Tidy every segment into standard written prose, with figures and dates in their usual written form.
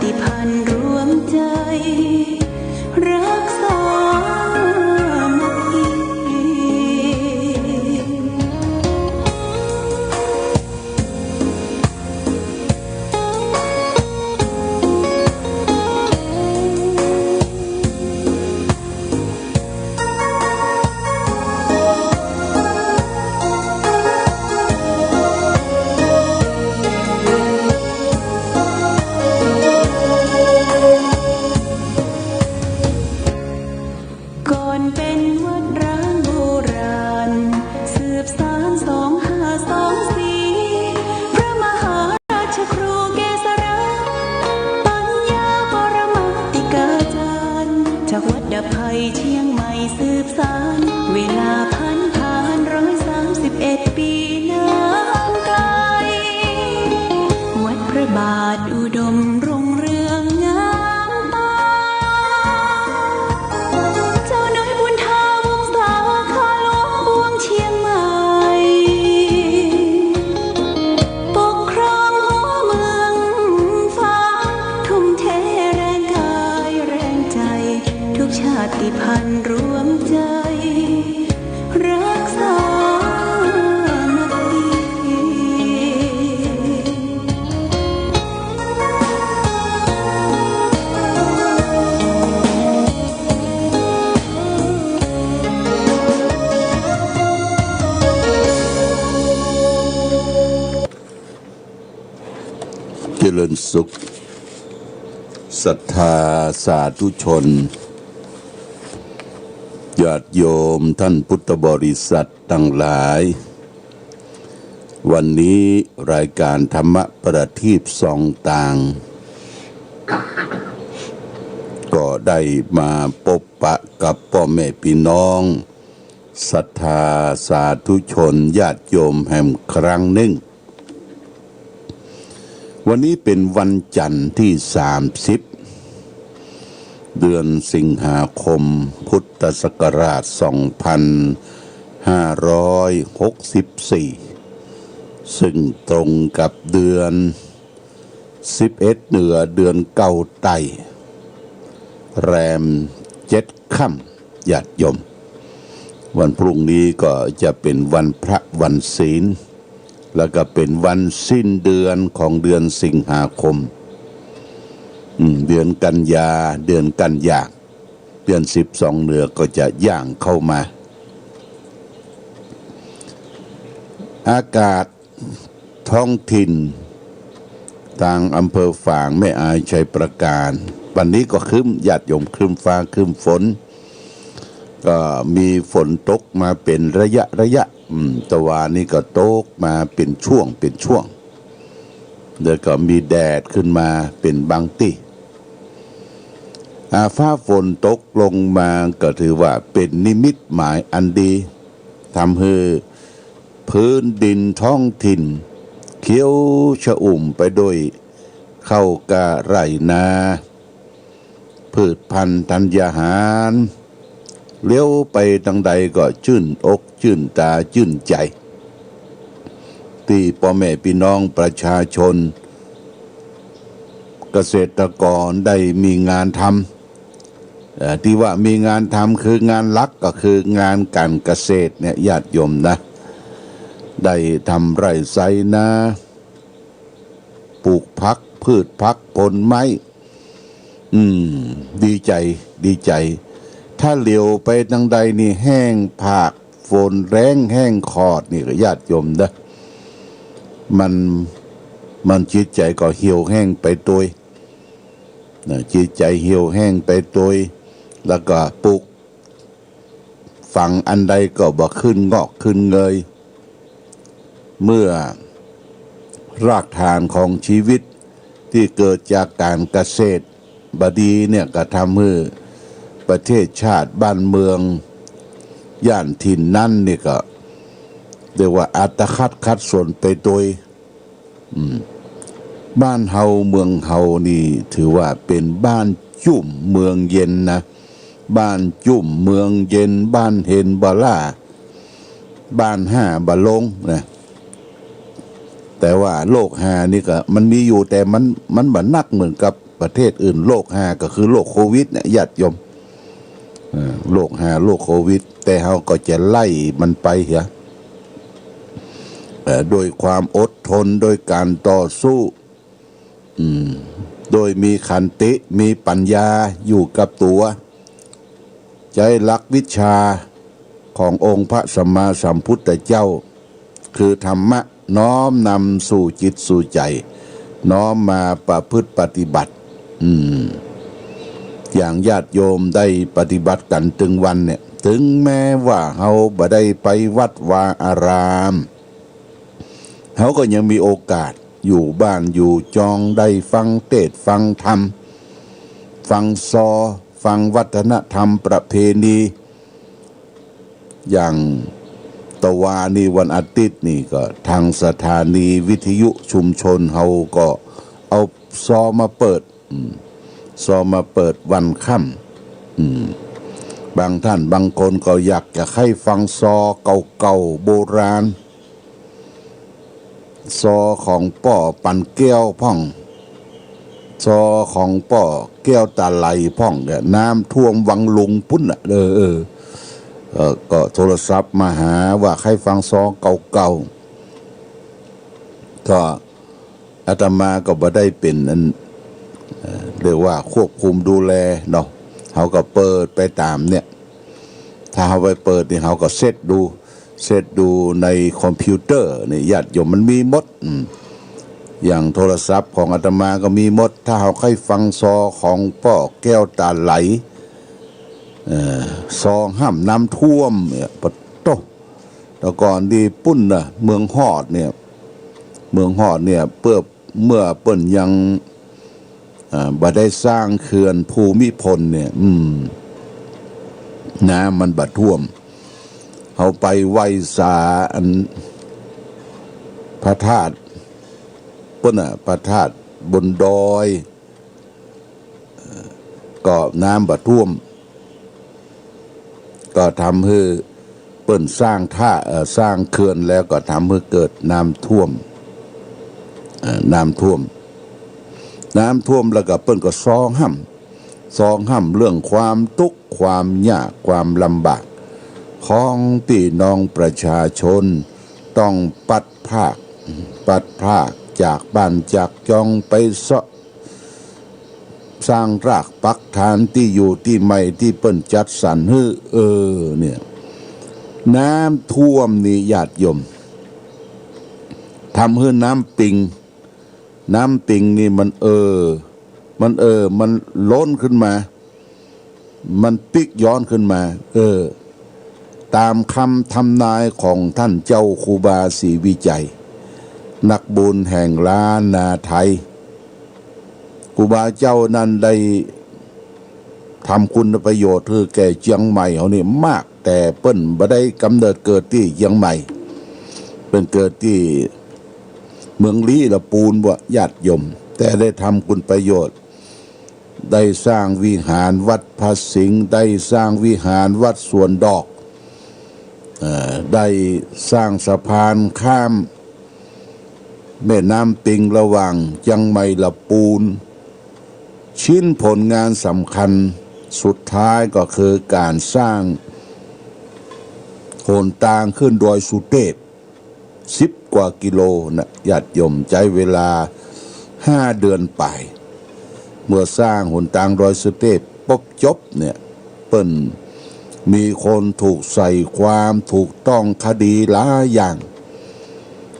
ติพันธุ์รวมใจรักษามัคคีเป็นวัดร้างโบราณสืบสาน2524พระมหาราชครูเกษราปัญญาปรมาติกาจารย์จากวัดดาภัยเชียงใหม่สืบสานเวลาผ่าน131 ปีนานไกลวัดพระบาทอุดมรุ่งเรืองงามตาเชียงใหม่ปกครองหัวเมืองฟ้าทุ่มเทแรงกายแรงใจทุกชาติพันธุ์รวมใจรักษามัคคีเจริญสุขศรัทธาสาธุชนญาติโยมท่านพุทธบริษัททั้งหลายวันนี้รายการธรรมประทีปส่องต่างก็ได้มาพบปะกับพ่อแม่พี่น้องศรัทธาสาธุชนญาติโยมแห่งครั้งหนึ่งวันนี้เป็นวันจันทร์ที่30เดือนสิงหาคมพุทธศักราช2564ซึ่งตรงกับเดือน11เหนือเดือนเก้าไต่แรม7ค่ำญาติโยมวันพรุ่งนี้ก็จะเป็นวันพระวันศีลแล้วก็เป็นวันสิ้นเดือนของเดือนสิงหาคมเดือนกันยาเดือนกันยาเดือน12เหนือก็จะย่างเข้ามาอากาศท้องถิ่นทางอำเภอฝางแม่อายชัยประการวันนี้ก็ครึ้มญาติโยมครึ้มฟ้าครึ้มฝนก็มีฝนตกมาเป็นระยะตะวันนี้ก็ตกมาเป็นช่วงแล้วก็มีแดดขึ้นมาเป็นบางที่ฟ้าฝนตกลงมาก็ถือว่าเป็นนิมิตหมายอันดีทำให้พื้นดินท้องถิ่นเขียวชอุ่มไปด้วยข้าวกะไรนาพืชพันธุ์ธัญญาหารเลี้ยวไปทางใดก็ชื่นอกชื่นตาชื่นใจที่พ่อแม่พี่น้องประชาชนเกษตรกรได้มีงานทำที่ว่ามีงานทำคืองานหลักก็คืองานการเกษตรเนี่ยญาติโยมนะได้ทำไร่ไร่นาปลูกผักพืชผักผลไม้ดีใจถ้าเหลียวไปทางใดนี่แห้งผากฝนแรงแห้งคอดนี่ก็ญาติโยมนะมันจิตใจก็เหี่ยวแห้งไปตัวจิตใจเหี่ยวแห้งไปตัวแล้วก็ปลูกฝังอันใดก็บ่ขึ้นงอกขึ้นเงยเมื่อรากฐานของชีวิตที่เกิดจากการเกษตรบดีเนี่ยก็ทำให้ประเทศชาติบ้านเมืองย่านถิ่นนั่นนี่ก็เรียกว่าอัตคัดสนไปโดยบ้านเฮาเมืองเฮานี่ถือว่าเป็นบ้านจุ่มเมืองเย็นนะบ้านจุ่มเมืองเย็นบ้านเห็นบาล่าบ้านห้าบาลงนะแต่ว่าโลกหานี่ก็มันมีอยู่แต่มันบัดนักเหมือนกับ ประเทศอื่นโรค5ก็คือโรคโควิดเนี่ยญาติโยมโรค5โรคโควิดแต่เฮาก็จะไล่มันไปเหรอโดยความอดทนโดยการต่อสู้โดยมีขันติมีปัญญาอยู่กับตัวใจหลักวิชาขององค์พระสัมมาสัมพุทธเจ้าคือธรรมะน้อมนำสู่จิตสู่ใจน้อมมาประพฤติปฏิบัติอย่างญาติโยมได้ปฏิบัติกันถึงวันเนี่ยถึงแม้ว่าเฮาบ่ได้ไปวัดวาอารามเฮาก็ยังมีโอกาสอยู่บ้านอยู่จองได้ฟังเทศน์ฟังธรรมฟังซอฟังวัฒนธรรมประเพณีอย่างตะวานี่วันอาทิตย์นี่ก็ทางสถานีวิทยุชุมชนเฮาก็เอาซอมาเปิดวันค่ำบางท่านบางคนก็อยากจะให้ฟังซอเก่าๆโบราณซอของป่อปันแก้วพ่องซอของป่อแก้วตาไหลพ่องเนี่ยน้ำท่วมวังลุงปุ้นอ่ะก็โทรศัพท์มาหาว่าให้ฟังซอเก่าๆก็อาตมาก็บ่ได้เป็นอันเรียกว่าควบคุมดูแลเนาะเขาก็เปิดไปตามเนี่ยถ้าเขาไปเปิดนี่เขาก็เซตดูในคอมพิวเตอร์นี่ญาติโยมมันมีหมดอย่างโทรศัพท์ของอาตมาก็มีหมดถ้าเขาให้ฟังซอของป่อแก้วตาไหลซอห้ามน้ำท่วมเนี่ยปะโตแต่ก่อนที่ปุ้นน่ะเมืองฮอดเนี่ยเมื่อเปิ้นยังบ่ได้สร้างเขื่อนภูมิพลเนี่ยน้ำมันบ่ท่วมเขาไปไหว้สาอันพระธาตุปุ้นน่ะพระธาตุบนดอยก็น้ำบ่ท่วมก็ทำให้เปิ้นสร้างสร้างเขื่อนแล้วก็ทำให้เกิดน้ำท่วมแล้วก็เปิ้นก็ซองห้ำเรื่องความทุกข์ความยากความลำบากของพี่น้องประชาชนต้องปัดภาคจากบ้านจากจองไปสร้างรากปักฐานที่อยู่ที่ใหม่ที่เปิ้นจัดสรรให้เนี่ยน้ำท่วมนี่ญาติโยมทำให้น้ำปิงนี่มันล้นขึ้นมามันปิกย้อนขึ้นมาตามคำทำนายของท่านเจ้าครูบาศรีวิจัยนักบุญแห่งล้านนาไทยครูบาเจ้านั้นได้ทำคุณประโยชน์คือแก่เชียงใหม่เขานี่มากแต่เปิ้นบ่ได้กำเนิดเกิดที่เชียงใหม่เป็นเกิดที่เมืองลี้ละปูนบ่ญาติโยมแต่ได้ทำคุณประโยชน์ได้สร้างวิหารวัดพระสิงห์ได้สร้างวิหารวัดสวนดอกได้สร้างสะพานข้ามแม่น้ำปิงระหว่างเชียงใหม่ละปูนชิ้นผลงานสำคัญสุดท้ายก็คือการสร้างโหนตางขึ้นดอยสุเทพ10 กว่ากิโลนะญาติโยมใช้เวลา5 เดือนไปเมื่อสร้างหนทางดอยสุเทพปุ๊บจบเนี่ยเปิ้นมีคนถูกใส่ความถูกต้องคดีหลายอย่าง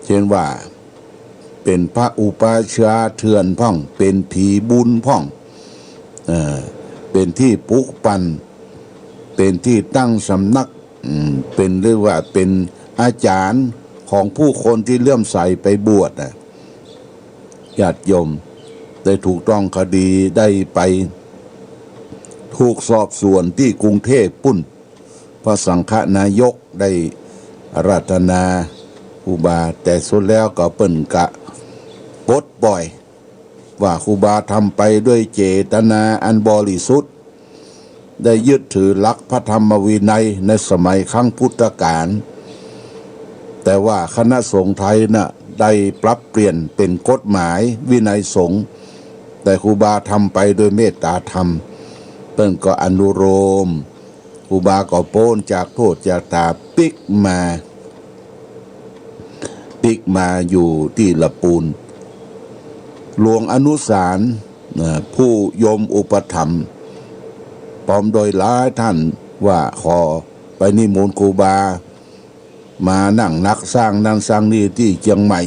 เช่นว่าเป็นพระอุปาชาเถื่อนพ่องเป็นผีบุญพ่องเป็นที่ปลุกปั่นเป็นที่ตั้งสำนักเป็นเรียกว่าเป็นอาจารย์ของผู้คนที่เลื่อมใสไปบวชญาติโยมได้ถูกต้องคดีได้ไปถูกสอบสวนที่กรุงเทพปุ้นพระสังฆนายกได้อาราธนาครูบาแต่สุดแล้วก็เปิ้นกะปลดปล่อยว่าครูบาทำไปด้วยเจตนาอันบริสุทธิ์ได้ยึดถือหลักพระธรรมวินัยในสมัยครั้งพุทธกาลแต่ว่าคณะสงฆ์ไทยน่ะได้ปรับเปลี่ยนเป็นกฎหมายวินัยสงฆ์ แ แต่ครูบาทำไปโดยเมตตาธรรมเปิ้นก็อนุโลมครูบาก็โป้นจากโทษจากตาปิกมาอยู่ที่ละปูนหลวงอนุสารผู้ยมอุปถัมภ์พร้อมโดยหลายท่านว่าขอไปนิมนต์ครูบามานั่งนักสร้างนั่นสร้างนี่ที่เชียงใหม่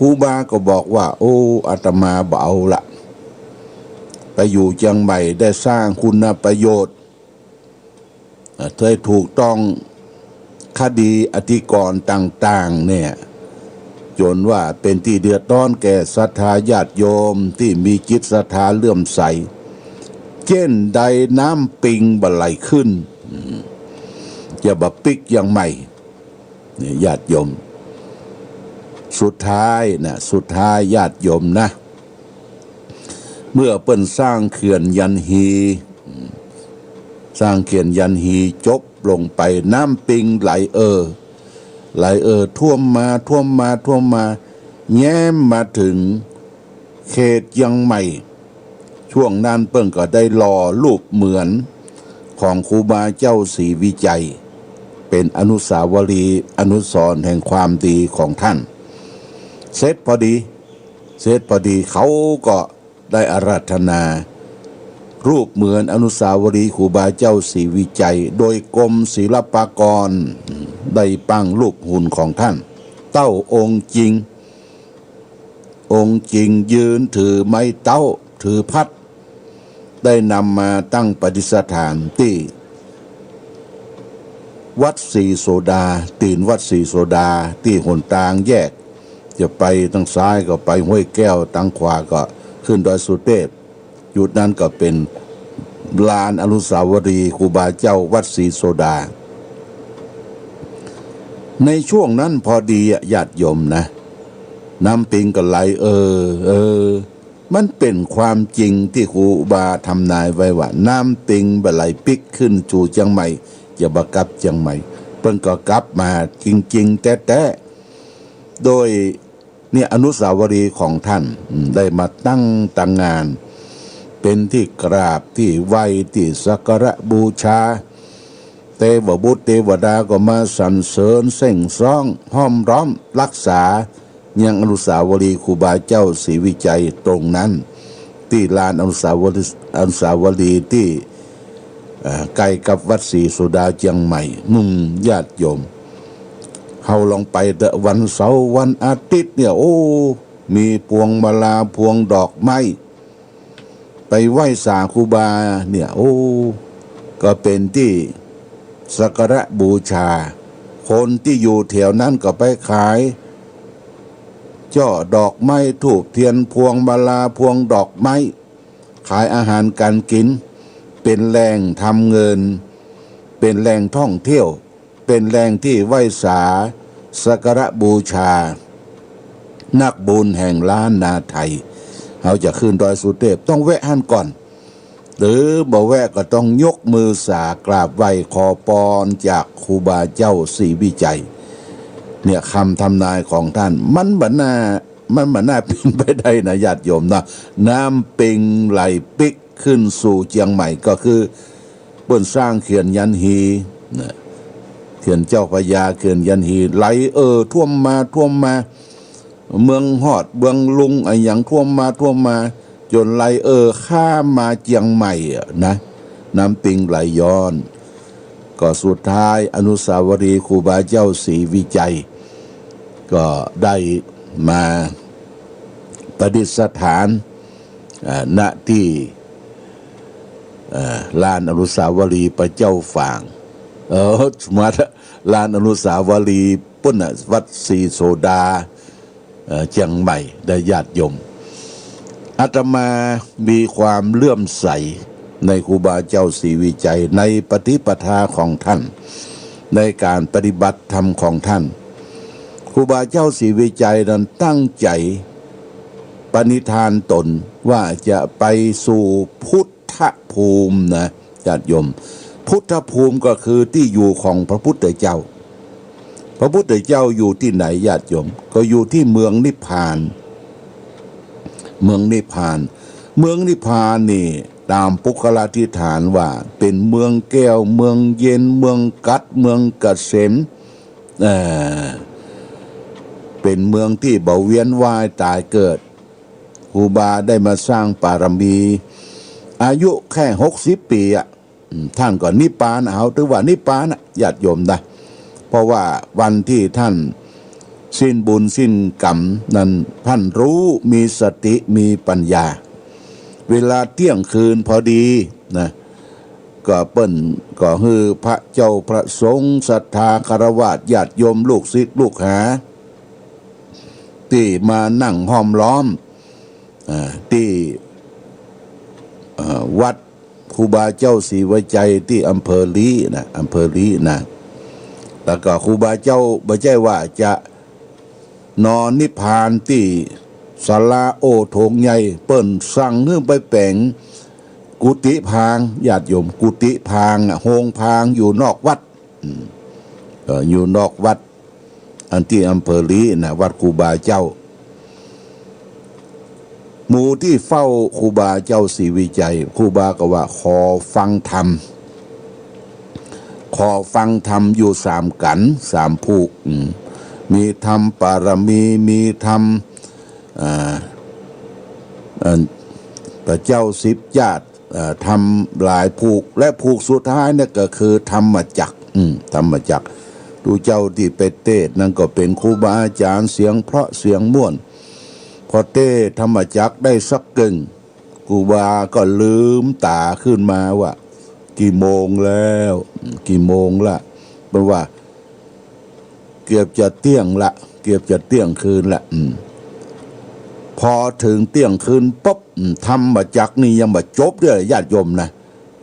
ครูบาก็บอกว่าโอ้อาตมาเบาละไปอยู่เชียงใหม่ได้สร้างคุณประโยชน์เคยถูกต้องคดีอธิกรณ์ต่างๆเนี่ยจนว่าเป็นที่เดือดร้อนแก่ศรัทธาญาติโยมที่มีจิตศรัทธาเลื่อมใสเช่นใดน้ำปิงบไหลขึ้นจะบะปิกยังไม่เนี่ยญาติโยมสุดท้ายญาติโยมนะเมื่อเปิ้นสร้างเขื่อนยันฮีจบลงไปน้ำปิงไหลท่วมมาแย้มมาถึงเขตยังไม่ช่วงนั้นเปิ้นก็ได้หล่อรูปเหมือนของครูบาเจ้าศรีวิจัยเป็นอนุสาวรีย์อนุสรณ์แห่งความดีของท่านเสร็จพอดีเขาก็ได้อาราธนารูปเหมือนอนุสาวรีย์ครูบาเจ้าศรีวิจัยโดยกรมศิลปากรได้ปั้งรูปหุ่นของท่านเต้าองค์จริงยืนถือไม้เต้าถือพัดได้นำมาตั้งประดิษฐานที่วัดศรีโสดาตีนวัดศรีโสดาที่หนทางแยกจะไปทางซ้ายก็ไปห้วยแก้วทางขวาก็ขึ้นดอยสุเทพจุดนั้นก็เป็นลานอนุสาวรีย์ครูบาเจ้าวัดศรีโสดาในช่วงนั้นพอดีญาติโยมนะน้ำปิงก็ไหลมันเป็นความจริงที่ครูบาทำนายไว้ว่าน้ำปิงบ่ไหลปิกขึ้นสู่เชียงใหม่จะบกลับเชียงใหม่เพิ่นก็กลับมาจริงๆแต่โดยเนี่ยอนุสาวรีย์ของท่านได้มาตั้งงานเป็นที่กราบที่ไหว้ที่สักการะบูชาเทวบุตรเทวดาก็มาสรรเสริญเส่งซ้องห้อมร้อมรักษายังอนุสาวรีย์ครูบาเจ้าศรีวิจัยตรงนั้นที่ลานอนุสาวรีย์ที่ใกล้กับวัดศรีโสดาเชียงใหม่ญาติโยมเขาลองไปแต่วันเสาร์วันอาทิตย์เนี่ยโอ้มีพวงมาลาพวงดอกไม้ไปไหว้สาครูบาเนี่ยโอ้ก็เป็นที่สักการะบูชาคนที่อยู่แถวนั้นก็ไปขายช่อดอกไม้ธูปเทียนพวงมาลาพวงดอกไม้ขายอาหารการกินเป็นแหล่งทำเงินเป็นแหล่งท่องเที่ยวเป็นแหล่งที่ไหว้สาสักการะบูชานักบุญแห่งล้านนาไทยเขาจะขึ้นดอยสุเทพต้องแวะหันก่อนหรือบ่แวะก็ต้องยกมือสากราบไหว้ขอพรจากครูบาเจ้าศรีวิจัยเนี่ยคำทำนายของท่านมันบ่น่าเป็นไปได้นะญาติโยมนะน้ำปิงไหลปิกขึ้นสู่เชียงใหม่ก็คือเปิ้นสร้างเขื่อนยันฮีเขื่อนเจ้าพระยาเขื่อนยันฮีไหลท่วมมาเมืองฮอดเมืองลุงอะไรอย่างท่วมมาจนไหลข้ามมาเชียงใหม่นะน้ำปิงไหลย้อนก็สุดท้ายอนุสาวรีย์ครูบาเจ้าศรีวิจัยก็ได้มาประดิษฐานณที่ลานอนุสาวรีย์พระเจ้าฝางมาลานอนุสาวรีย์ปุ้นวัดศรีโสดาเชียงใหม่ได้ญาติโยมอาตมามีความเลื่อมใสในครูบาเจ้าศรีวิจัยในปฏิปทาของท่านในการปฏิบัติธรรมของท่านครูบาเจ้าศรีวิจัยนั้นตั้งใจปณิธานตนว่าจะไปสู่พุทธภูมินะญาติโยมพุทธภูมิก็คือที่อยู่ของพระพุทธเจ้าพระพุทธเจ้าอยู่ที่ไหนญาติโยมก็อยู่ที่เมืองนิพพาน เมืองนิพพานเมืองนิพพานนี่ตามปุคลาธิฐานว่าเป็นเมืองแก้วเมืองเย็นเมืองกัดเมืองเกษมเป็นเมืองที่บ่เวียนว่ายตายเกิดครูบาได้มาสร้างปารมีอายุแค่60 ปีอ่ะท่านก็นิพพานเอาถือว่านิพพานญาติโยมนะเพราะว่าวันที่ท่านสิ้นบุญสิ้นกรรมนั้นท่านรู้มีสติมีปัญญาเวลาเที่ยงคืนพอดีนะก็เปิ้นก็ฮือพระเจ้าพระสงฆ์ศรัทธาคฤหัสถ์ญาติโยมลูกศิษย์ลูกหาที่มานั่งห้อมล้อมที่วัดครูบาเจ้าศรีวิจัยที่อำเภอลีนะอำเภอลีนะแล้วก็ครูบาเจ้าบ่ใช่ว่าจะนอนนิพพานที่ศาลาโอโถงใหญ่เปิ้นสั่งเงื่อไปแปลงกุฏิพางญาติโยมกุฏิพางโฮงพางอยู่นอกวัดอยู่นอกวัดอันที่อำเภอลีนะวัดครูบาเจ้าหมู่ที่เฝ้าครูบาเจ้าศรีวิจัยครูบาก็ว่าขอฟังธรรมอยู่3 กัน 3 ภูกมีธรรมปารมีมีธรรมพระเจ้า10 ญาติทำหลายภูกและภูกสุดท้ายเนี่ยก็คือธรรมจักรธรรมจักรดูเจ้าที่ไปเทศนั่นก็เป็นครูบาอาจารย์เสียงเพราะเสียงม่วนพอเทศธรรมจักรได้สักกึ่งครูบาก็ลืมตาขึ้นมาว่ากี่โมงแล้วกี่โมงละแปลว่าเกือบจะเที่ยงละเกือบจะเที่ยงคืนละพอถึงเที่ยงคืนปุ๊บธรรมจักรนี่ยังบ่จบเด้อญาติโยมนะ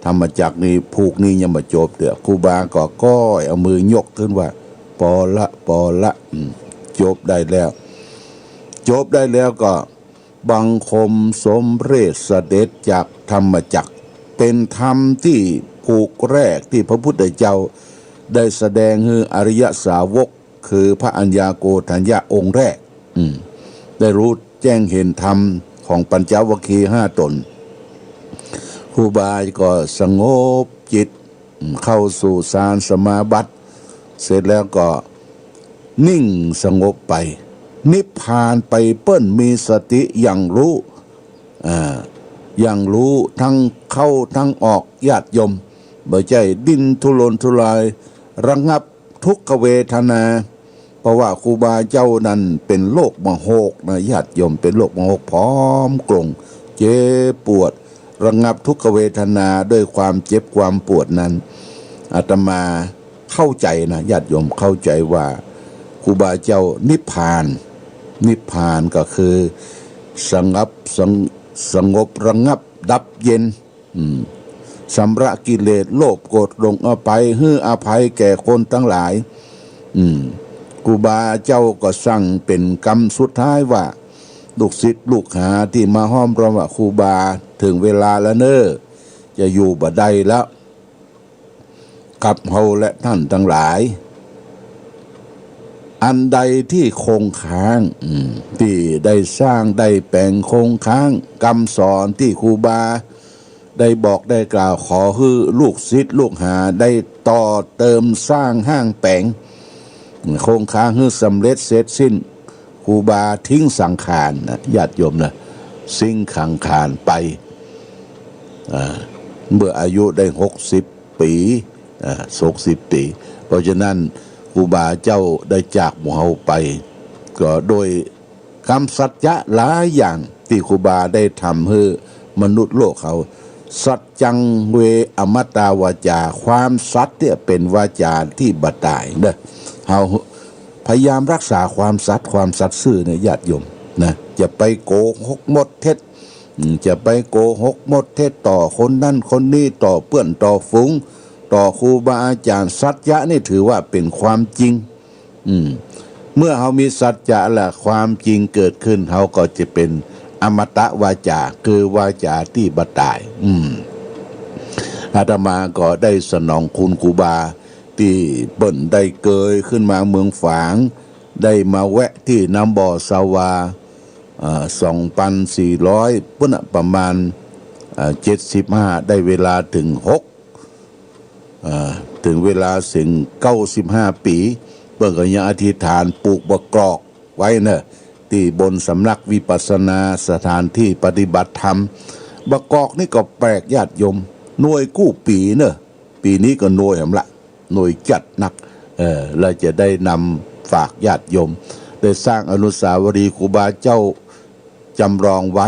ธรรมจักรนี่ผูกนี่ยังบ่จบเด้อครูบาก็ก้อยเอามือยกขึ้นว่าพอละจบได้แล้วก็บังคมสมเด็จเสด็จจากธรรมจักรเป็นธรรมที่ผูกแรกที่พระพุทธเจ้าได้แสดงให้อริยสาวกคือพระอัญญาโกณฑัญญะองค์แรกได้รู้แจ้งเห็นธรรมของปัญจวัคคีย์5 ตนครูบาก็สงบจิตเข้าสู่ฌานสมาบัติเสร็จแล้วก็นิ่งสงบไปนิพพานไปเปิ้นมีสติอย่างรู้อย่างรู้ทั้งเข้าทั้งออกญาติโยมบ่ใช่ดิ้นทุรนทุรายระงับทุกขเวทนาเพราะว่าครูบาเจ้านั้นเป็นโรคมโหกนะญาติโยมเป็นโรคมโหกพร้อมกลงเจ็บปวดระงับทุกขเวทนาด้วยความเจ็บความปวดนั้นอาตมาเข้าใจนะญาติโยมเข้าใจว่าครูบาเจ้านิพพานก็คือสงบระงับดับเย็นชำระกิเลสโลภโกรธหลงอภัยให้อภัยแก่คนทั้งหลายครูบาเจ้าก็สั่งเป็นกรรมสุดท้ายว่าลูกศิษย์ลูกหาที่มาห้อมเราว่าครูบาถึงเวลาแล้วเนอะจะอยู่บ่ได้แล้วกับเฮาและท่านทั้งหลายอันใดที่คงค้างที่ได้สร้างได้แปลงคงค้างคำสอนที่ครูบาได้บอกได้กล่าวขอให้ลูกศิษย์ลูกหาได้ต่อเติมสร้างห้างแปลงคงค้างให้สำเร็จเสร็จสิ้นครูบาทิ้งสังขารนะญาติโยมนะสิ้นสังขารไปเมื่ออายุได้60 ปี60 ปีเพราะฉะนั้นครูบาเจ้าได้จากหมู่เฮาไปก็โดยคำสัจจะหลายอย่างที่ครูบาได้ทำให้มนุษย์โลกเขาสัจจังเวอมตาวาจาความสัตย์เนี่ยเป็นวาจาที่บ่ตายเด้อเฮาพยายามรักษาความสัตย์ซื่อเนี่ยญาติโยมนะจะไปโกหกมดเท็จจะไปโกหกมดเท็จต่อคนนั้นคนนี้ต่อเพื่อนต่อฝูงต่อครูบาอาจารย์สัจจะนี่ถือว่าเป็นความจริงเมื่อเขามีสัจจะและความจริงเกิดขึ้นเขาก็จะเป็นอมตะวาจาคือวาจาที่บ่ตายอาตมาก็ได้สนองคุณครูบาที่เปิ้นได้เกยขึ้นมาเมืองฝางได้มาแวะที่น้ำบ่อสาวา 2,400ปุ่นประมาณ75ได้เวลาถึงถึงเวลาถึง95 ปีเบิ่งก็ยังอธิษฐานปลูกบะกรอกไว้เนอะที่บนสำนักวิปัสสนาสถานที่ปฏิบัติธรรมบะกรอกนี่ก็แปลกญาติโยมหน่วยกู้ปีเนอะปีนี้ก็หน่วยหำละหน่วยจัดหนักเราจะได้นำฝากญาติโยมได้สร้างอนุสาวรีย์ครูบาเจ้าจำลองไว้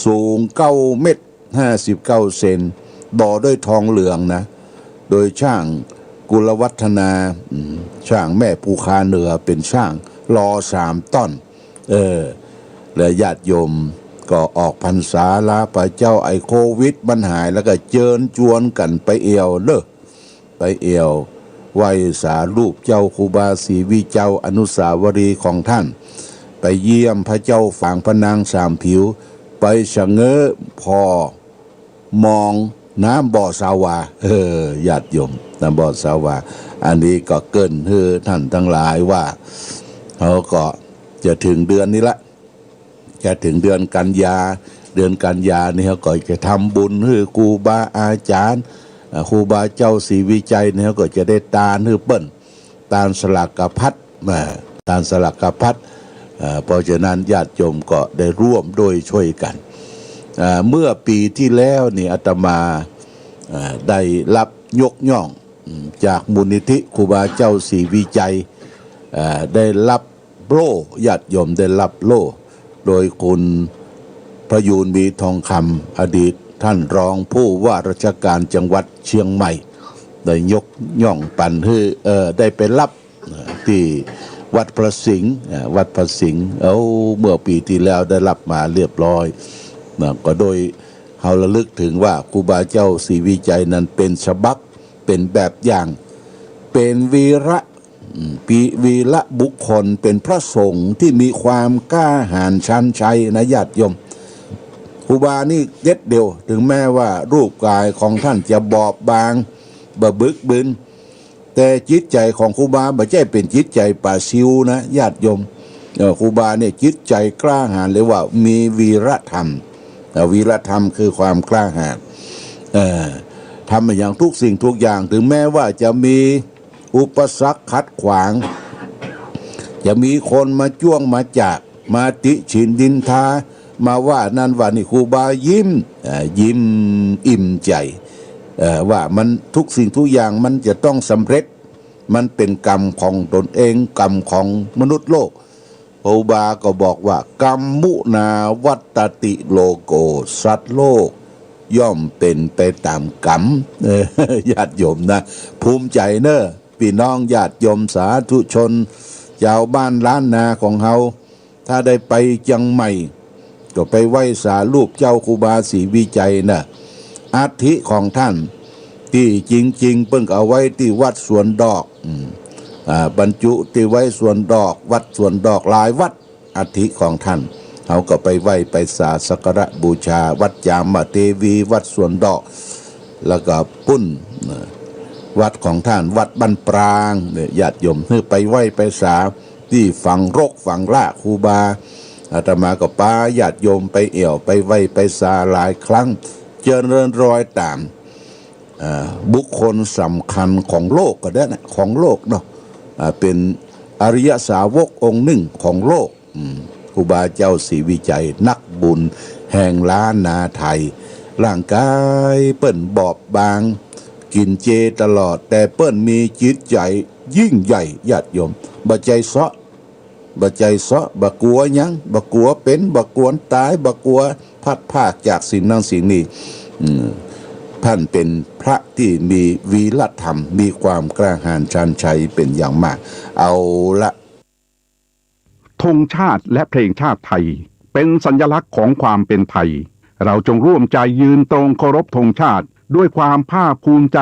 สูง9 เมตร 59 เซนดอด้วยทองเหลืองนะโดยช่างกุลวัฒนาช่างแม่ภูคาเหนือเป็นช่างรอ3 ต้นและญาติโยมก็ออกพรรษาลาพระเจ้าไอโควิดมันหายแล้วก็เจิญจวนกันไปเอวเนอะไปเอวไหว้สารูปเจ้าครูบาศรีวิเจ้าอนุสาวรีย์ของท่านไปเยี่ยมพระเจ้าฝางพระนางสามผิวไปชะเง้อพอมองน้ำบ่อสาวาญาติโยมน้ำบ่อสาวาอันนี้ก็เกินท่านทั้งหลายว่าเขาก็จะถึงเดือนนี้ละจะถึงเดือนกันยานี่เขาก็จะทำบุญให้ครูบาอาจารย์ครูบาเจ้าศรีวิจัยเนี่ยเขาก็จะได้ตาลให้เปิ้นตาลสลักกพัดตาลสลักกพัดเพราะฉะนั้นญาติโยมก็ได้ร่วมโดยช่วยกันเมื่อปีที่แล้วนี่อาตมาได้รับยกย่องจากมูลนิธิครูบาเจ้าศรีวิจัยได้รับโล่ญาติโยมได้รับโล่โดยคุณพยูนมีทองคำอดีตท่านรองผู้ว่าราชการจังหวัดเชียงใหม่ได้ยกย่องปันให้ได้ไปรับที่วัดพระสิงห์เมื่อปีที่แล้วได้รับมาเรียบร้อยก็โดยเราระลึกถึงว่าครูบาเจ้าศรีวิจัยนั้นเป็นฉบับเป็นแบบอย่างเป็นวีระบุคคลเป็นพระสงฆ์ที่มีความกล้าหาญชันชัยนะญาติโยมครูบานี่เด็ดเดียวถึงแม้ว่ารูปกายของท่านจะบอบบางบึกบึนแต่จิตใจของครูบาไม่ใช่เป็นจิตใจป่าซิวนะญาติโยมครูบาเนี่ยจิตใจกล้าหาญเลยว่ามีวีรธรรมวีรธรรมคือความกล้าหาญทำอย่างทุกสิ่งทุกอย่างถึงแม้ว่าจะมีอุปสรรคขัดขวางจะมีคนมาจ้วงมาจากมาติฉินดินทามาว่านั่นว่านี่ครูบายิ้มอิ่มใจว่ามันทุกสิ่งทุกอย่างมันจะต้องสำเร็จมันเป็นกรรมของตนเองกรรมของมนุษย์โลกครูบาก็บอกว่ากรรมมุนาวัตติโลโกสัตว์โลกย่อมเป็นไปตามกรรมญาติโยมนะภูมิใจเนอะพี่น้องญาติโยมสาธุชนชาวบ้านล้านนาของเฮาถ้าได้ไปเชียงใหม่ก็ไปไหว้สารูปเจ้าครูบาศรีวิจัยนะอัฐิของท่านที่จริงๆเพิ่งเอาไว้ที่วัดสวนดอกบรรจุที่ไว้สวนดอกวัดสวนดอกหลายวัดอัฐิของท่านเขาก็ไปไหว้ไปสักการะบูชาวัดจามเทวีวัดสวนดอกแล้วก็ปุ้นวัดของท่านวัดบ้านปรางเนี่ยญาติโยมเพื่อไปไหว้ไปสาที่ฝั่งรกฝั่งละครูบาอาตมาก็ป้าญาติโยมไปเอี่ยวไปไหว้ไปสาหลายครั้งเจริญรอยตามบุคคลสำคัญของโลกก็ได้นะของโลกเนาะเป็นอริยสาวกองค์หนึ่งของโลกครูบาเจ้าศรีวิจัยนักบุญแห่งล้านนาไทยร่างกายเปิ้นบอบบางกินเจตลอดแต่เปิ้นมีจิตใจยิ่งใหญ่ญาติโยมบ่ใจเซาะบ่กลัวหยังบ่กลัวเป็นบ่กลัวตายบ่กลัวพัดภาคจากสิ่งนั้นสิ่งนี้ท่านเป็นพระที่มีวีรธรรมมีความกล้าหาญชันชัยเป็นอย่างมากเอาละธงชาติและเพลงชาติไทยเป็นสัญลักษณ์ของความเป็นไทยเราจงร่วมใจยืนตรงเคารพธงชาติด้วยความภาคภูมิใจ